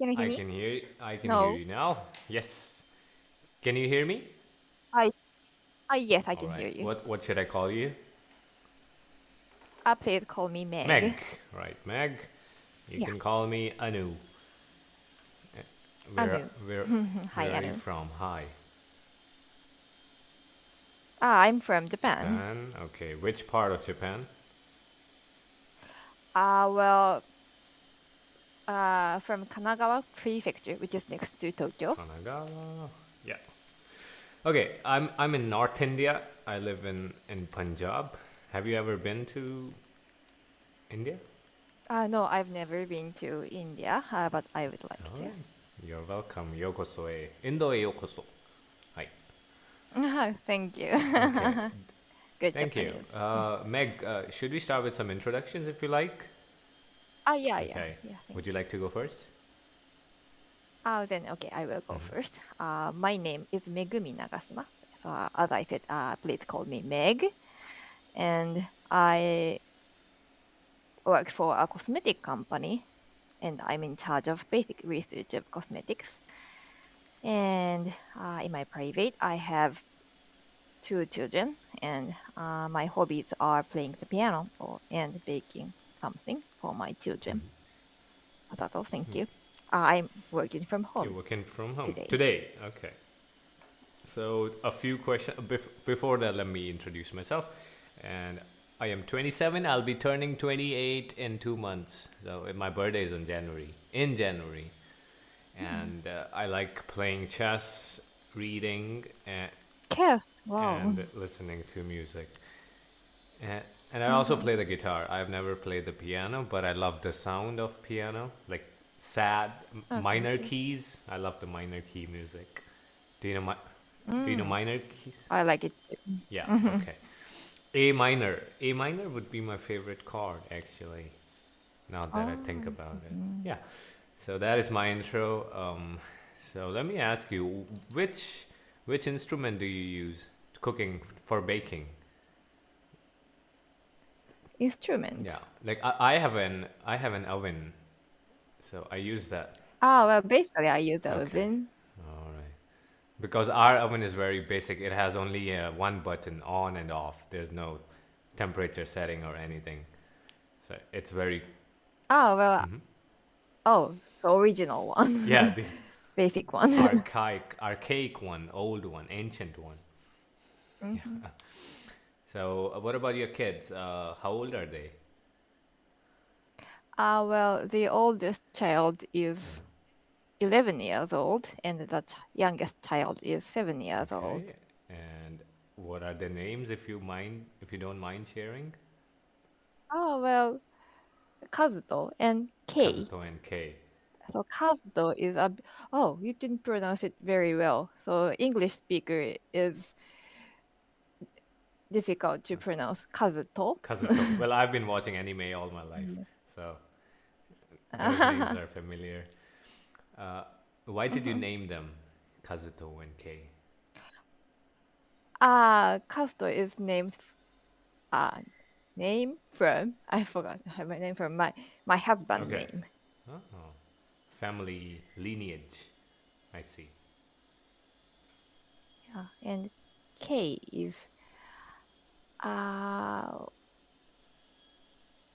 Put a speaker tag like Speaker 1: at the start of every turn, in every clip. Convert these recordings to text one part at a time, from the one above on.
Speaker 1: Can you hear
Speaker 2: I
Speaker 1: me?
Speaker 2: can hear I can hear
Speaker 1: No.
Speaker 2: you now. Yes. Can you hear me?
Speaker 1: I yes, I
Speaker 2: All
Speaker 1: can
Speaker 2: right.
Speaker 1: hear you.
Speaker 2: What should I call you?
Speaker 1: Please call me Meg.
Speaker 2: Meg. Right, Meg. You
Speaker 1: Yeah,
Speaker 2: can call me Anu. Where
Speaker 1: Anu.
Speaker 2: where
Speaker 1: Hi,
Speaker 2: where are you
Speaker 1: Anu.
Speaker 2: from? Hi.
Speaker 1: I'm from Japan.
Speaker 2: Japan. Okay. Which part of Japan?
Speaker 1: Well, from Kanagawa Prefecture, which is next to Tokyo.
Speaker 2: Kanagawa. Yeah. Okay. I'm in North India. I live in Punjab. Have you ever been to India?
Speaker 1: No, I've never been to India, but I would like
Speaker 2: All
Speaker 1: to.
Speaker 2: right. You're welcome. Yokoso e. Indo e yokoso. Hi.
Speaker 1: Thank you.
Speaker 2: Okay.
Speaker 1: Good
Speaker 2: Thank you.
Speaker 1: Japanese.
Speaker 2: Meg, should we start with some introductions if you like?
Speaker 1: Yeah, yeah,
Speaker 2: Okay.
Speaker 1: yeah. Thank
Speaker 2: Would you
Speaker 1: you.
Speaker 2: like to go first?
Speaker 1: Then okay, I will go first. My name is Megumi Nagashima. So, as I said, please call me Meg. And I work for a cosmetic company, and I'm in charge of basic research of cosmetics. And in my private, I have two children, and my hobbies are playing the piano and baking something for my children. That's all. Thank you. I'm working from
Speaker 2: You're
Speaker 1: home
Speaker 2: working from home
Speaker 1: today.
Speaker 2: today. Okay. So a few questions before that. Let me introduce myself. And I am 27. I'll be turning 28 in 2 months. So my birthday is in January. In January, and I like playing chess, reading,
Speaker 1: Yes. Wow.
Speaker 2: and listening to music. And, and I also play the guitar. I've never played the piano, but I love the sound of piano, like sad
Speaker 1: Oh,
Speaker 2: minor
Speaker 1: thank you.
Speaker 2: keys. I love the minor key music. Do you know my, do you know
Speaker 1: Mm,
Speaker 2: minor keys?
Speaker 1: I like it too.
Speaker 2: Yeah,
Speaker 1: Mhm.
Speaker 2: okay. A minor. A minor would be my favorite chord actually. Now that I
Speaker 1: Oh,
Speaker 2: think
Speaker 1: I
Speaker 2: about
Speaker 1: see.
Speaker 2: it. Yeah. So that is my intro. So let me ask you, which instrument do you use cooking for baking? Yeah,
Speaker 1: Instruments.
Speaker 2: like I have an oven, so I use that.
Speaker 1: Well, basically, I use the
Speaker 2: Okay,
Speaker 1: oven.
Speaker 2: all right. Because our oven is very basic. It has only one button on and off. There's no temperature setting or anything. So it's very
Speaker 1: Well, the original
Speaker 2: yeah,
Speaker 1: one,
Speaker 2: the
Speaker 1: basic one.
Speaker 2: archaic one, old one, ancient one. Yeah.
Speaker 1: Mhm.
Speaker 2: So what about your kids? How old are they?
Speaker 1: Well, the oldest child is 11 years old, and the youngest child is 7 years old.
Speaker 2: Okay. And what are their names if you don't mind sharing?
Speaker 1: Well, Kazuto and Kei.
Speaker 2: Kazuto and Kei.
Speaker 1: So Kazuto is you didn't pronounce it very well. So English speaker is difficult to pronounce Kazuto.
Speaker 2: Kazuto. Well, I've been watching anime all my life,
Speaker 1: Mhm.
Speaker 2: so those names are familiar. Uh, why did you
Speaker 1: Mhm.
Speaker 2: name them Kazuto and Kei?
Speaker 1: Kazuto is uh from I forgot my name from my husband
Speaker 2: Okay.
Speaker 1: name.
Speaker 2: Oh, family lineage. I see.
Speaker 1: Yeah, and K is uh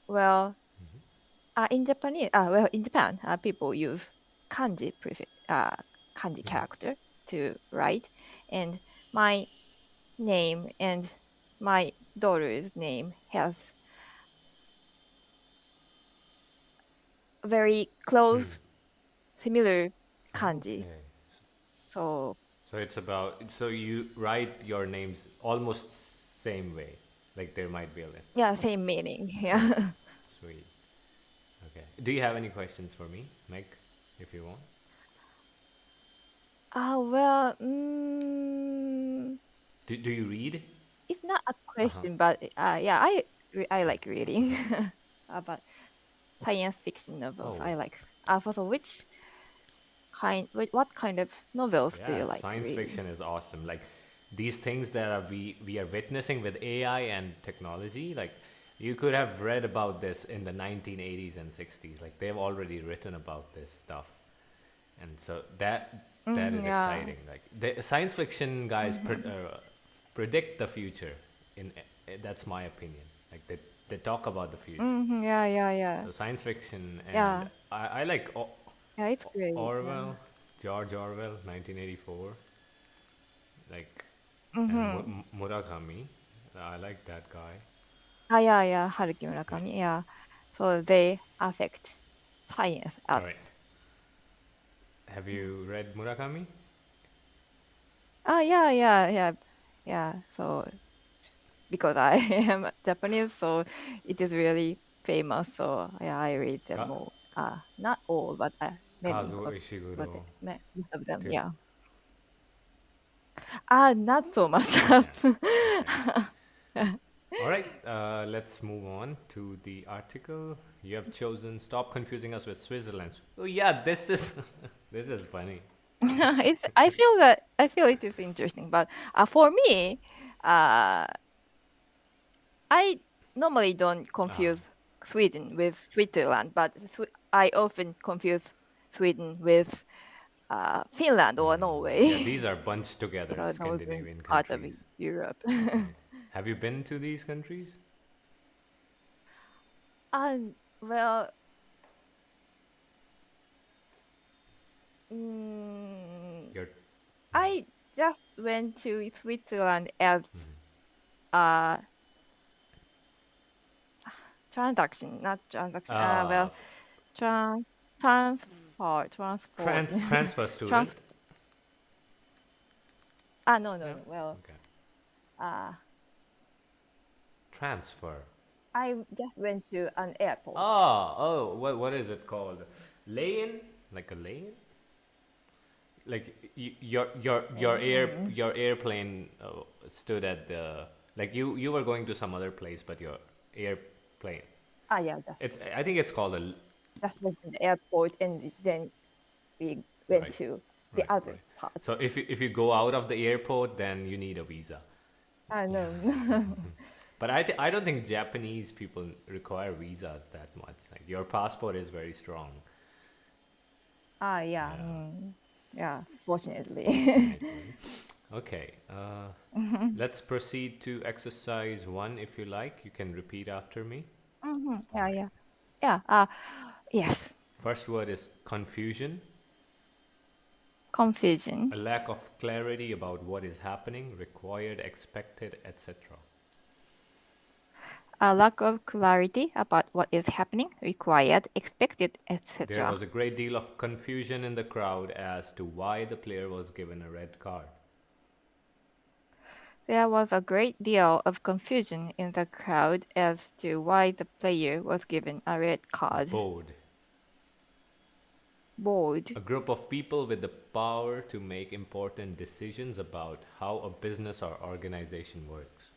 Speaker 1: well in Japan people use kanji character to write, and my name and my daughter's name has very close similar kanji.
Speaker 2: Okay.
Speaker 1: So
Speaker 2: So it's about so you write your names almost same way, like there might be a little.
Speaker 1: yeah,
Speaker 2: Okay.
Speaker 1: same meaning. Yeah.
Speaker 2: Nice. Sweet. Okay. Do you have any questions for me, Meg, if you want?
Speaker 1: Well,
Speaker 2: Do you read?
Speaker 1: it's not a
Speaker 2: Uh huh.
Speaker 1: question, but yeah, I like reading about science fiction novels.
Speaker 2: Oh,
Speaker 1: I like. For which what kind of novels do
Speaker 2: yeah.
Speaker 1: you like
Speaker 2: Science
Speaker 1: reading?
Speaker 2: fiction is awesome. Like these things that we are witnessing with AI and technology. Like you could have read about this in the 1980s and 60s. Like they've already written about this stuff. and so that is
Speaker 1: Yeah.
Speaker 2: exciting. Like the science fiction guys predict the future. That's my opinion. Like they talk about the future.
Speaker 1: Yeah, yeah, yeah.
Speaker 2: So science fiction, and
Speaker 1: Yeah.
Speaker 2: I like
Speaker 1: Yeah, it's great. Yeah.
Speaker 2: Orwell, George Orwell, 1984, like, and
Speaker 1: Mm-hmm.
Speaker 2: Murakami. I like that guy.
Speaker 1: Ah, yeah, yeah. Haruki
Speaker 2: Yeah.
Speaker 1: Murakami. Yeah. So they affect science
Speaker 2: All
Speaker 1: at.
Speaker 2: right. Have you read Murakami?
Speaker 1: Ah, yeah, yeah, yeah. Yeah. So because I am Japanese, so it is really famous. So yeah, I read them
Speaker 2: Ka-
Speaker 1: all. Not all, but many
Speaker 2: Kazuo
Speaker 1: of, but
Speaker 2: Ishiguro
Speaker 1: most of them.
Speaker 2: too.
Speaker 1: Yeah. Not so much.
Speaker 2: Okay. Okay. All right. Let's move on to the article. You have chosen "Stop confusing us with Switzerland." Oh yeah, this is this is funny.
Speaker 1: It's. I feel it is interesting, but for me, uh, I normally don't
Speaker 2: Ah,
Speaker 1: confuse Sweden with Switzerland, but I often confuse Sweden with Finland or
Speaker 2: yeah,
Speaker 1: Norway
Speaker 2: these are bunched together
Speaker 1: because northern
Speaker 2: Scandinavian
Speaker 1: part of
Speaker 2: countries.
Speaker 1: Europe.
Speaker 2: Right. Have you been to these countries?
Speaker 1: Well, mm,
Speaker 2: You're
Speaker 1: I just went to Switzerland as a transaction, not transaction.
Speaker 2: uh,
Speaker 1: Well, trans transport,
Speaker 2: transfer
Speaker 1: trans.
Speaker 2: student.
Speaker 1: No, no,
Speaker 2: No.
Speaker 1: no. Well,
Speaker 2: Okay.
Speaker 1: uh,
Speaker 2: Transfer.
Speaker 1: I just went to an airport.
Speaker 2: Oh, what is it called? Lane? Like a lane? Like
Speaker 1: Mm.
Speaker 2: your airplane stood at the, like you were going to some other place, but your airplane.
Speaker 1: Yeah,
Speaker 2: It's, I think it's called a,
Speaker 1: just went to the airport, and then we went
Speaker 2: right,
Speaker 1: to the
Speaker 2: right,
Speaker 1: other
Speaker 2: right.
Speaker 1: part.
Speaker 2: So if you go out of the airport, then you need a visa.
Speaker 1: No,
Speaker 2: But I don't think Japanese people require visas that much. Like your passport is very strong.
Speaker 1: yeah,
Speaker 2: Yeah,
Speaker 1: yeah. Fortunately.
Speaker 2: fortunately. Okay. Let's proceed to exercise one. If you like, you can repeat after me.
Speaker 1: Yeah, yeah, yeah. Yes.
Speaker 2: First word is confusion,
Speaker 1: Confusion.
Speaker 2: a lack of clarity about what is happening, required, expected, etc.
Speaker 1: A lack of clarity about what is happening, required, expected,
Speaker 2: There
Speaker 1: etc.
Speaker 2: was a great deal of confusion in the crowd as to why the player was given a red card.
Speaker 1: There was a great deal of confusion in the crowd as to why the player was given a red card.
Speaker 2: Board,
Speaker 1: Bored.
Speaker 2: a group of people with the power to make important decisions about how a business or organization works.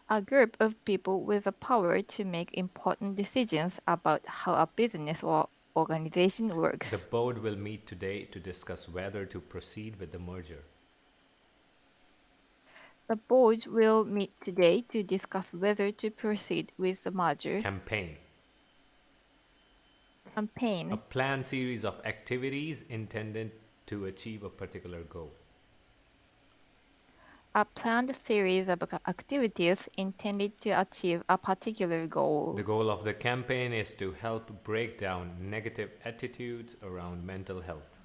Speaker 1: A group of people with the power to make important decisions about how a business or organization
Speaker 2: The
Speaker 1: works.
Speaker 2: board will meet today to discuss whether to proceed with the merger.
Speaker 1: The board will meet today to discuss whether to proceed with the merger.
Speaker 2: Campaign, a
Speaker 1: Campaign.
Speaker 2: planned series of activities intended to achieve a particular goal.
Speaker 1: A planned series of activities intended to achieve a particular goal.
Speaker 2: The goal of the campaign is to help break down negative attitudes around mental health.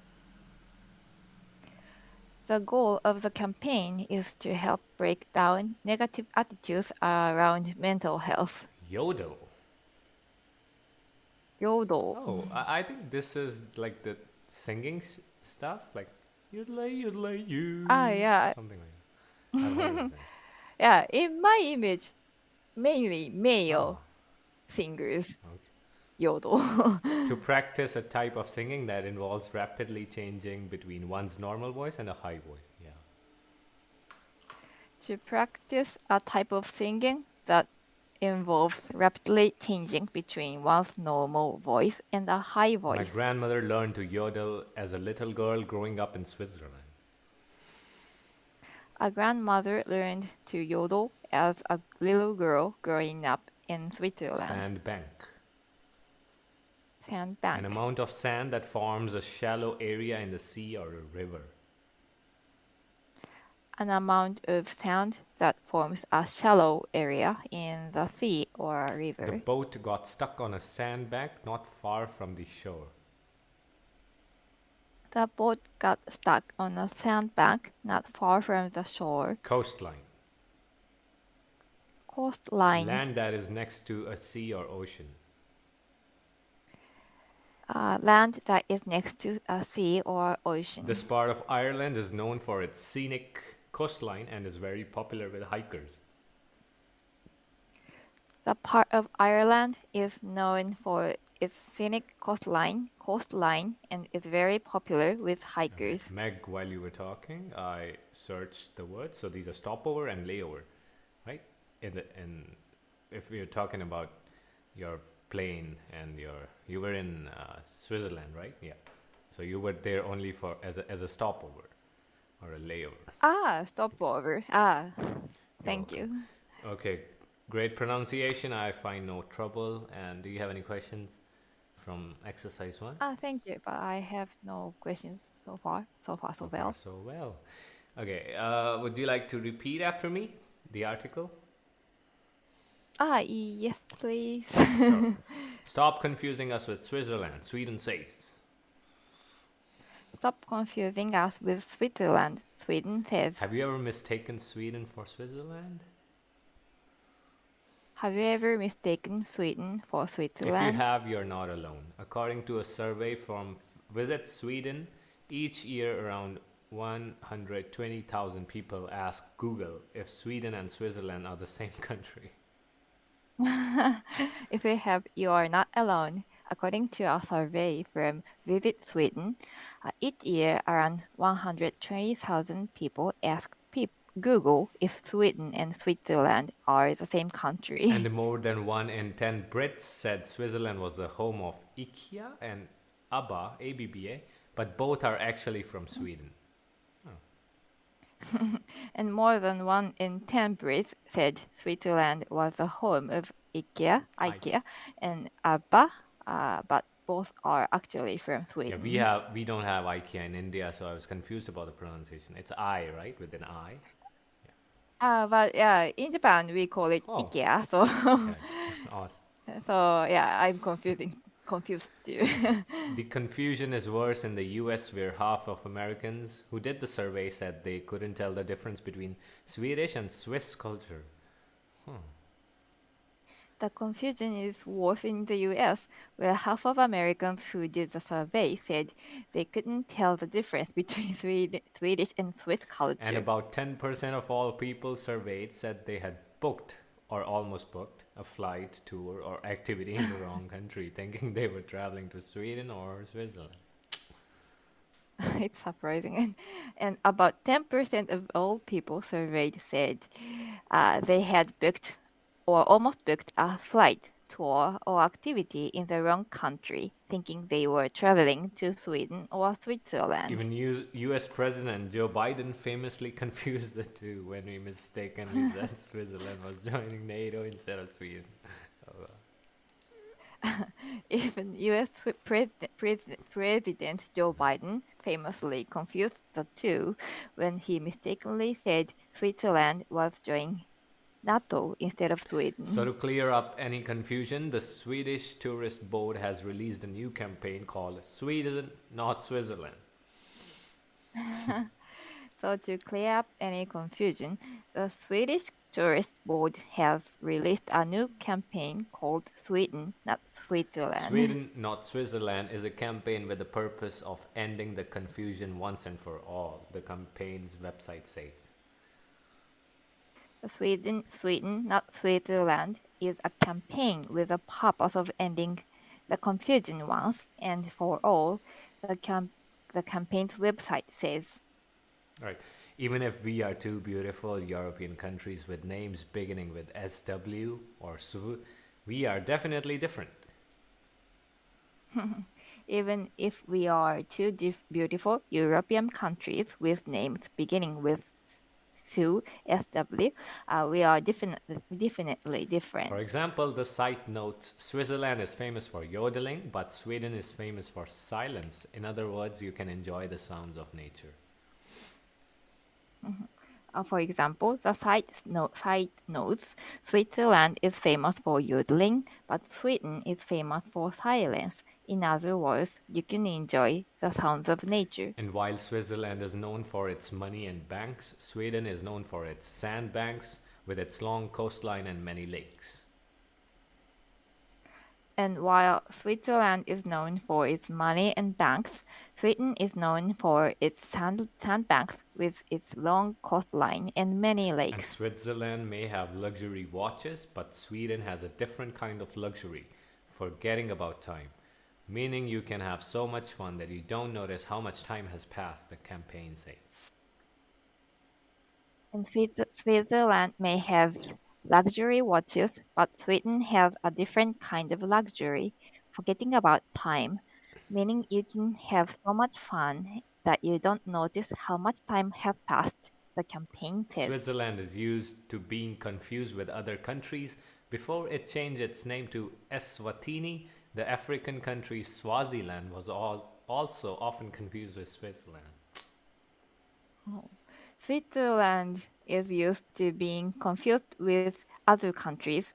Speaker 1: The goal of the campaign is to help break down negative attitudes around mental health.
Speaker 2: Yodel.
Speaker 1: Yodel.
Speaker 2: Oh, I think this is like the singing stuff, like yodelay you,
Speaker 1: Yeah.
Speaker 2: something like that. I've heard of that.
Speaker 1: Yeah, in my image, mainly
Speaker 2: Oh,
Speaker 1: male singers
Speaker 2: okay.
Speaker 1: yodel.
Speaker 2: To practice a type of singing that involves rapidly changing between one's normal voice and a high voice. Yeah.
Speaker 1: To practice a type of singing that involves rapidly changing between one's normal voice and a high
Speaker 2: My
Speaker 1: voice.
Speaker 2: grandmother learned to yodel as a little girl growing up in Switzerland.
Speaker 1: A grandmother learned to yodel as a little girl growing up in Switzerland.
Speaker 2: Sandbank. An
Speaker 1: Sandbank.
Speaker 2: amount of sand that forms a shallow area in the sea or a river.
Speaker 1: An amount of sand that forms a shallow area in the sea or a
Speaker 2: The
Speaker 1: river.
Speaker 2: boat got stuck on a sandbank not far from the shore.
Speaker 1: The boat got stuck on a sandbank not far from the shore.
Speaker 2: Coastline.
Speaker 1: Coastline.
Speaker 2: Land that is next to a sea or ocean.
Speaker 1: Land that is next to a sea or ocean.
Speaker 2: This part of Ireland is known for its scenic coastline and is very popular with hikers.
Speaker 1: The part of Ireland is known for its scenic coastline, and is very popular with hikers.
Speaker 2: Okay. Meg, while you were talking, I searched the words. So these are stopover and layover, right? If we're talking about your plane and you were in Switzerland, right? Yeah. So you were there only for as a stopover or a layover.
Speaker 1: Stopover. Thank you.
Speaker 2: Okay, great pronunciation. I find no trouble. And do you have any questions from exercise 1?
Speaker 1: Thank you, but I have no questions so far. So far, so
Speaker 2: So far,
Speaker 1: well.
Speaker 2: so well. Okay, would you like to repeat after me the article?
Speaker 1: Yes, please.
Speaker 2: Sure. Stop confusing us with Switzerland. Sweden says.
Speaker 1: Stop confusing us with Switzerland. Sweden says.
Speaker 2: Have you ever mistaken Sweden for Switzerland?
Speaker 1: Have you ever mistaken Sweden for
Speaker 2: If you
Speaker 1: Switzerland?
Speaker 2: have, you're not alone. According to a survey from Visit Sweden, each year around 120,000 people ask Google if Sweden and Switzerland are the same country.
Speaker 1: If you have, you are not alone. According to a survey from Visit Sweden, each year around 120,000 people ask Google if Sweden and Switzerland are the same country.
Speaker 2: And more than 1 in 10 Brits said Switzerland was the home of IKEA and ABBA, but both are actually from Sweden.
Speaker 1: And more than 1 in 10 Brits said Switzerland was the home of IKEA, and ABBA, but both are actually from Sweden.
Speaker 2: Yeah, we don't have IKEA in India, so I was confused about the pronunciation. It's I, right, with an I.
Speaker 1: But yeah, in Japan we call it IKEA, so
Speaker 2: Okay. Awesome.
Speaker 1: so yeah, I'm confused too.
Speaker 2: The confusion is worse in the US, where half of Americans who did the survey said they couldn't tell the difference between Swedish and Swiss culture.
Speaker 1: The confusion is worse in the US, where half of Americans who did the survey said they couldn't tell the difference between Swedish and Swiss culture.
Speaker 2: And about 10% of all people surveyed said they had booked or almost booked a flight, tour, or activity in the wrong country, thinking they were traveling to Sweden or Switzerland.
Speaker 1: It's surprising. And about 10% of all people surveyed said they had booked or almost booked a flight, tour, or activity in the wrong country, thinking they were traveling to Sweden or Switzerland.
Speaker 2: Even US President Joe Biden famously confused the two when he mistakenly said Switzerland was joining NATO instead of Sweden.
Speaker 1: Even US President Joe Biden famously confused the two when he mistakenly said Switzerland was joining NATO instead of Sweden.
Speaker 2: So to clear up any confusion, the Swedish Tourist Board has released a new campaign called Sweden, Not Switzerland.
Speaker 1: So to clear up any confusion, the Swedish Tourist Board has released a new campaign called Sweden, Not Switzerland.
Speaker 2: Sweden, Not Switzerland is a campaign with the purpose of ending the confusion once and for all, the campaign's website says.
Speaker 1: Sweden, Not Switzerland is a campaign with the purpose of ending the confusion once and for all, the campaign's website says.
Speaker 2: Right. Even if we are two beautiful European countries with names beginning with SW or SW, we are definitely different.
Speaker 1: Even if we are two beautiful European countries with names beginning with SW, we are definitely
Speaker 2: For
Speaker 1: different.
Speaker 2: example, the site notes Switzerland is famous for yodeling, but Sweden is famous for silence. In other words, you can enjoy the sounds of nature.
Speaker 1: For example, the site notes Switzerland is famous for yodeling, but Sweden is famous for silence. In other words, you can enjoy the sounds of nature.
Speaker 2: And while Switzerland is known for its money and banks, Sweden is known for its sandbanks with its long coastline and many lakes.
Speaker 1: And while Switzerland is known for its money and banks, Sweden is known for its sandbanks with its long coastline and many
Speaker 2: And
Speaker 1: lakes.
Speaker 2: Switzerland may have luxury watches, but Sweden has a different kind of luxury, forgetting about time. Meaning you can have so much fun that you don't notice how much time has passed, the campaign says.
Speaker 1: And Switzerland may have luxury watches, but Sweden has a different kind of luxury, forgetting about time, meaning you can have so much fun that you don't notice how much time has passed, the campaign says.
Speaker 2: Switzerland is used to being confused with other countries. Before it changed its name to Eswatini, the African country Swaziland was also often confused with Switzerland.
Speaker 1: Oh. Switzerland is used to being confused with other countries.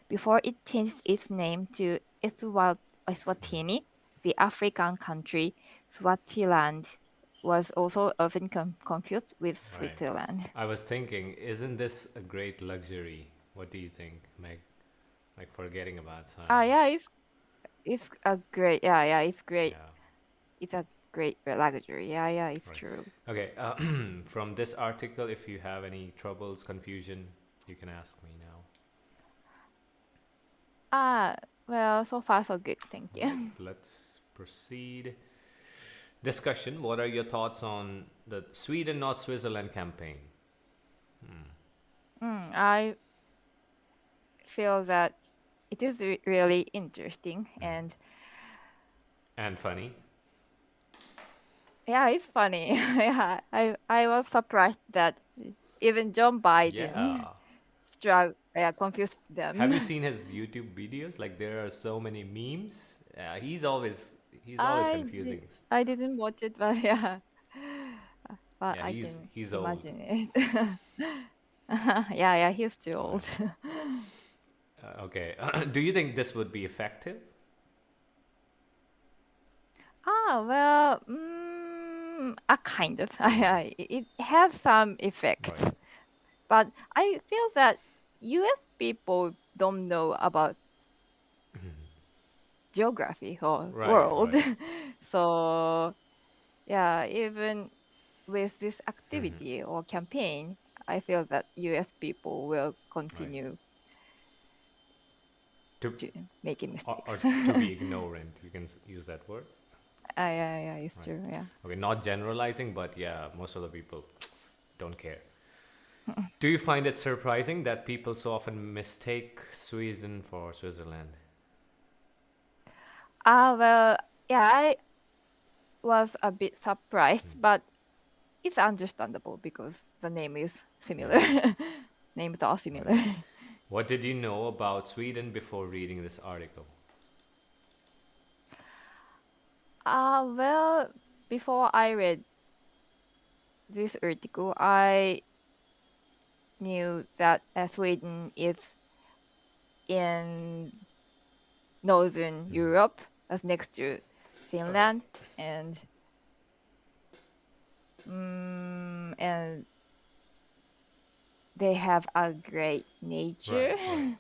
Speaker 1: Before it changed its name to Eswatini, the African country Swaziland was also often confused with
Speaker 2: Right.
Speaker 1: Switzerland.
Speaker 2: I was thinking, isn't this a great luxury? What do you think, Meg? Like forgetting about time.
Speaker 1: Yeah, it's a great it's great.
Speaker 2: Yeah.
Speaker 1: It's a great luxury. Yeah, it's
Speaker 2: Right.
Speaker 1: true.
Speaker 2: Okay. From this article, if you have any troubles, confusion, you can ask me now.
Speaker 1: Well, so far so good. Thank you.
Speaker 2: Right, let's proceed. Discussion. What are your thoughts on the Sweden not Switzerland campaign?
Speaker 1: I feel that it is really interesting and
Speaker 2: funny.
Speaker 1: yeah, it's funny. Yeah, I was surprised that even John Biden confused them.
Speaker 2: Have you seen his YouTube videos? Like there are so many memes. He's always confusing.
Speaker 1: I didn't watch it, but yeah, but
Speaker 2: Yeah,
Speaker 1: I
Speaker 2: he's
Speaker 1: can
Speaker 2: he's old.
Speaker 1: imagine it. Yeah, he's too old.
Speaker 2: Okay. Do you think this would be effective?
Speaker 1: Well, a kind of. It has some effects,
Speaker 2: Right.
Speaker 1: but I feel that U.S. people don't know about geography or
Speaker 2: Right,
Speaker 1: world.
Speaker 2: right.
Speaker 1: So yeah, even with this activity or campaign, I feel that US people will continue
Speaker 2: To
Speaker 1: to making
Speaker 2: or
Speaker 1: mistakes.
Speaker 2: to be ignorant, you can use that word.
Speaker 1: Yeah, it's
Speaker 2: Right.
Speaker 1: true. Yeah.
Speaker 2: Okay, not generalizing, but yeah, most of the people don't care. Do you find it surprising that people so often mistake Sweden for Switzerland?
Speaker 1: Well, yeah, I was a bit surprised, but it's understandable because the name is similar. Names are similar.
Speaker 2: What did you know about Sweden before reading this article?
Speaker 1: Well, before I read this article, I knew that Sweden is in Northern Europe, as next to Finland, and they have a great nature.
Speaker 2: Right.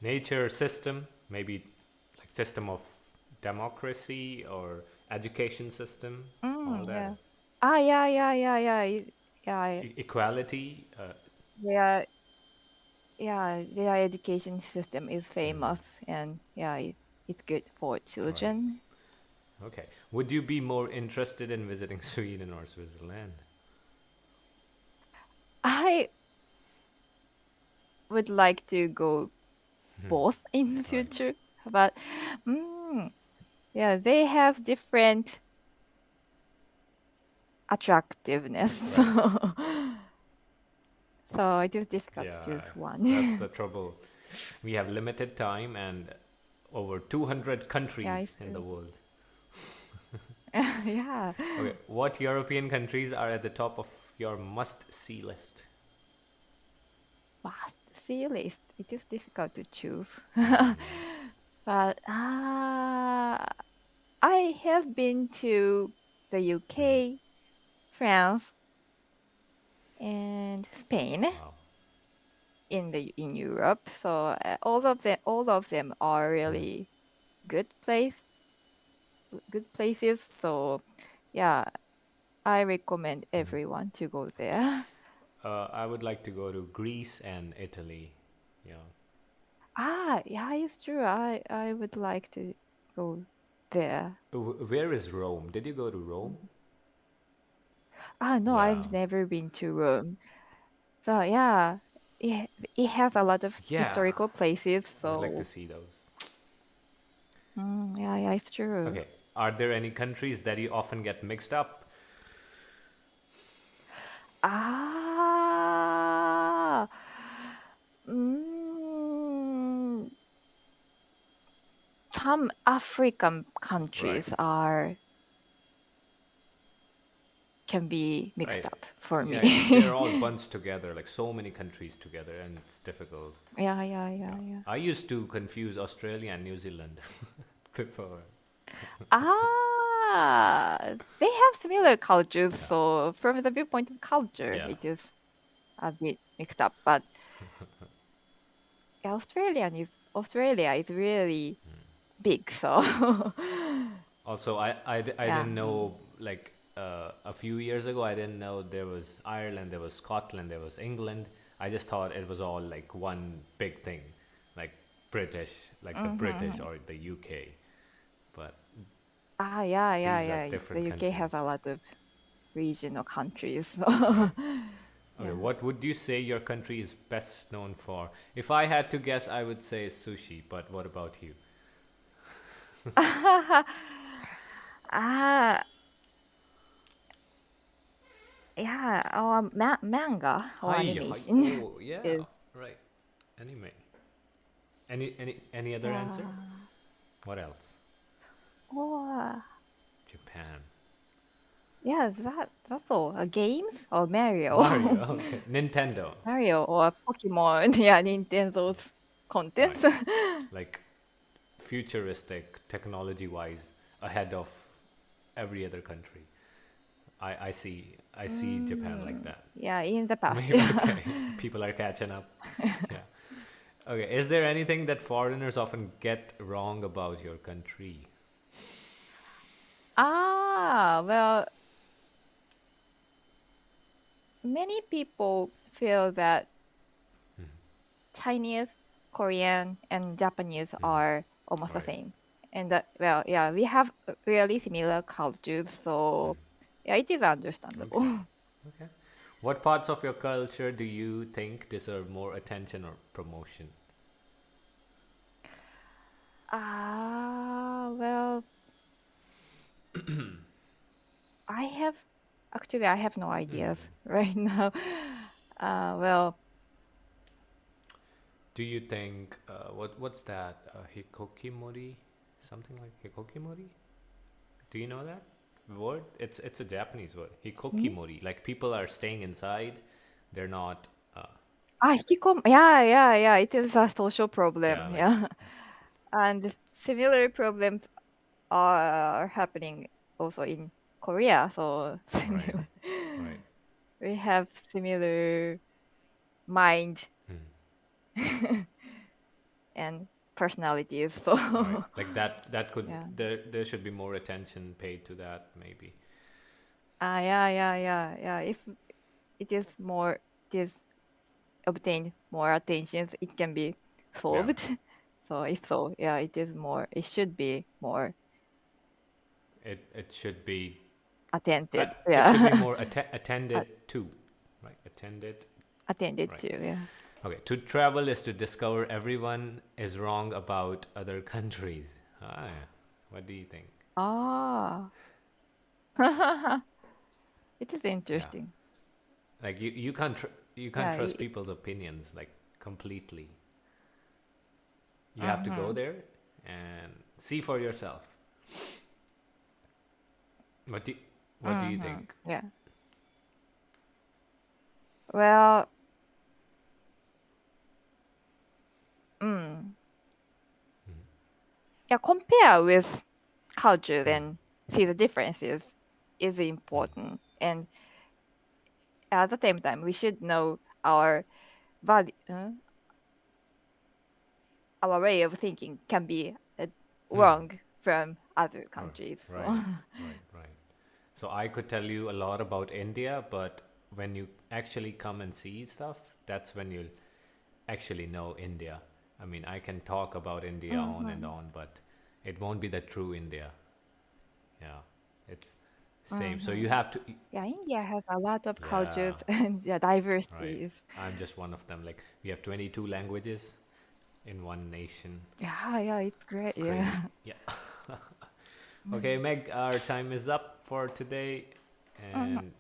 Speaker 2: Nature system, maybe like system of democracy or education system, all that.
Speaker 1: Yeah.
Speaker 2: Equality.
Speaker 1: Their their education system is famous, and it's good for children.
Speaker 2: Okay. Would you be more interested in visiting Sweden or Switzerland?
Speaker 1: I would like to go both in the future, but they have different attractiveness. So it is difficult to choose
Speaker 2: Yeah, that's
Speaker 1: one.
Speaker 2: the trouble. We have limited time and over 200
Speaker 1: Yeah,
Speaker 2: countries
Speaker 1: it's
Speaker 2: in the
Speaker 1: true.
Speaker 2: world.
Speaker 1: Yeah.
Speaker 2: Okay, what European countries are at the top of your must-see list?
Speaker 1: Vast sea list. It is difficult to choose.
Speaker 2: Hmm.
Speaker 1: But I have been to the
Speaker 2: Hmm.
Speaker 1: UK, France, and Spain
Speaker 2: Wow.
Speaker 1: in Europe. So all of them are
Speaker 2: Hmm.
Speaker 1: really good good places. So yeah, I recommend everyone to go there.
Speaker 2: I would like to go to Greece and Italy. Yeah.
Speaker 1: Yeah, it's true. I would like to go there.
Speaker 2: Where is Rome? Did you go to Rome?
Speaker 1: No,
Speaker 2: Yeah.
Speaker 1: I've never been to Rome. So yeah, it has a lot of
Speaker 2: Yeah.
Speaker 1: historical places.
Speaker 2: I would like to
Speaker 1: So
Speaker 2: see those.
Speaker 1: yeah, yeah, it's true.
Speaker 2: Okay. Are there any countries that you often get mixed up?
Speaker 1: Ah, mm, some African
Speaker 2: Right.
Speaker 1: countries are can be mixed
Speaker 2: Right.
Speaker 1: up for me.
Speaker 2: Yeah, they're all bunched together, like so many countries together, and it's difficult.
Speaker 1: Yeah, yeah,
Speaker 2: Yeah.
Speaker 1: yeah, yeah.
Speaker 2: I used to confuse Australia and New Zealand before.
Speaker 1: They have similar cultures,
Speaker 2: Yeah.
Speaker 1: so from the viewpoint of culture,
Speaker 2: Yeah.
Speaker 1: it is a bit mixed up. But yeah, Australia is really big, so
Speaker 2: Also, I
Speaker 1: yeah.
Speaker 2: didn't know, like, a few years ago, I didn't know there was Ireland, there was Scotland, there was England. I just thought it was all like one big thing, like British, like the British
Speaker 1: Mm-hmm.
Speaker 2: or the UK. But
Speaker 1: Yeah, yeah,
Speaker 2: these are
Speaker 1: yeah. The
Speaker 2: different
Speaker 1: UK has a
Speaker 2: countries.
Speaker 1: lot of regional countries. So
Speaker 2: Right. Okay,
Speaker 1: yeah.
Speaker 2: what would you say your country is best known for? If I had to guess, I would say sushi, but what about you?
Speaker 1: Ah, yeah. Our manga or
Speaker 2: Hi, hi.
Speaker 1: animation
Speaker 2: Oh, yeah,
Speaker 1: is
Speaker 2: right. Anime. Any other answer?
Speaker 1: yeah.
Speaker 2: What else?
Speaker 1: Or
Speaker 2: Japan.
Speaker 1: yeah, that's all. Games or
Speaker 2: Mario.
Speaker 1: Mario,
Speaker 2: Okay. Nintendo.
Speaker 1: Mario or Pokemon. Yeah, Nintendo's
Speaker 2: Right.
Speaker 1: contents.
Speaker 2: Like futuristic, technology-wise, ahead of every other country. I see Japan like that.
Speaker 1: Yeah, in the past.
Speaker 2: Maybe
Speaker 1: Yeah.
Speaker 2: okay. People are catching up. Yeah. Okay. Is there anything that foreigners often get wrong about your country?
Speaker 1: Well, many people feel that Chinese, Korean, and Japanese are almost the
Speaker 2: Right.
Speaker 1: same. And that, well, yeah, we have really similar cultures, so yeah, it is understandable.
Speaker 2: Okay. Okay. What parts of your culture do you think deserve more attention or promotion?
Speaker 1: Well, I have I have no ideas right now. Well,
Speaker 2: Do you think what's that hikokimori? Something like hikokimori? Do you know that word? It's a Japanese word.
Speaker 1: hmm?
Speaker 2: Hikokimori. Like people are staying inside. They're not.
Speaker 1: Yeah, yeah, yeah. It is a social problem.
Speaker 2: Yeah. Like
Speaker 1: Yeah, and similar problems are happening also in Korea. So
Speaker 2: right.
Speaker 1: similar.
Speaker 2: Right.
Speaker 1: We have similar mind and personalities. So
Speaker 2: Right. Like that could
Speaker 1: yeah.
Speaker 2: there should be more attention paid to that maybe.
Speaker 1: Yeah, yeah, yeah, yeah. If it is obtained more attention, it can be
Speaker 2: Yeah.
Speaker 1: solved. So if so, yeah, it should be more
Speaker 2: It should be
Speaker 1: attended.
Speaker 2: it should be
Speaker 1: Yeah.
Speaker 2: more
Speaker 1: At-
Speaker 2: attended to. Right. Attended.
Speaker 1: attended
Speaker 2: Right.
Speaker 1: to, yeah.
Speaker 2: Okay, to travel is to discover everyone is wrong about other countries. Ah, what do you think?
Speaker 1: Ah. It is
Speaker 2: Yeah,
Speaker 1: interesting.
Speaker 2: like you can't you can't
Speaker 1: Yeah.
Speaker 2: trust people's opinions like completely. You have to go
Speaker 1: Mm-hmm.
Speaker 2: there and see for yourself. What do what do you
Speaker 1: Mm-hmm.
Speaker 2: think?
Speaker 1: Yeah. Well, mm,
Speaker 2: Mm,
Speaker 1: yeah, compare with culture
Speaker 2: mm,
Speaker 1: and see the differences is
Speaker 2: mm,
Speaker 1: important. And at the same time, we should know our value, our way of thinking can be
Speaker 2: mm.
Speaker 1: wrong from other
Speaker 2: Right,
Speaker 1: countries. So,
Speaker 2: right, right. So I could tell you a lot about India, but when you actually come and see stuff, that's when you'll actually know India. I mean, I can talk about India on and
Speaker 1: hmm
Speaker 2: on, but it won't be the true India. Yeah, it's same. So you
Speaker 1: hmm
Speaker 2: have to,
Speaker 1: yeah, India has a lot of
Speaker 2: yeah,
Speaker 1: cultures and yeah,
Speaker 2: right.
Speaker 1: diversities.
Speaker 2: I'm just one of them. Like we have 22 languages in one nation.
Speaker 1: Yeah, yeah, it's great.
Speaker 2: It's crazy.
Speaker 1: Yeah.
Speaker 2: Yeah. Okay, Meg, our time is up for today.
Speaker 1: Mhm.
Speaker 2: And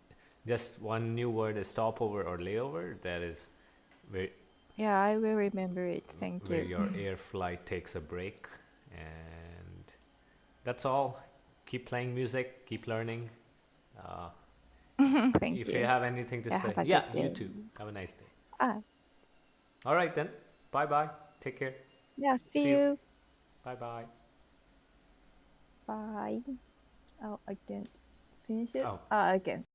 Speaker 2: just one new word is stopover or layover. That is where,
Speaker 1: Yeah, I will remember it. Thank
Speaker 2: where
Speaker 1: you.
Speaker 2: your air flight takes a break. And that's all. Keep playing music, keep learning. Uh,
Speaker 1: Thank
Speaker 2: if you
Speaker 1: you.
Speaker 2: have anything to
Speaker 1: Yeah,
Speaker 2: say,
Speaker 1: have a
Speaker 2: yeah,
Speaker 1: good
Speaker 2: you
Speaker 1: day.
Speaker 2: too. Have a nice day.
Speaker 1: Ah,
Speaker 2: All right, then. Bye bye. Take care.
Speaker 1: yeah,
Speaker 2: See
Speaker 1: see
Speaker 2: you.
Speaker 1: you.
Speaker 2: Bye bye.
Speaker 1: Bye. Oh, I can finish it.
Speaker 2: Oh.
Speaker 1: Ah, again.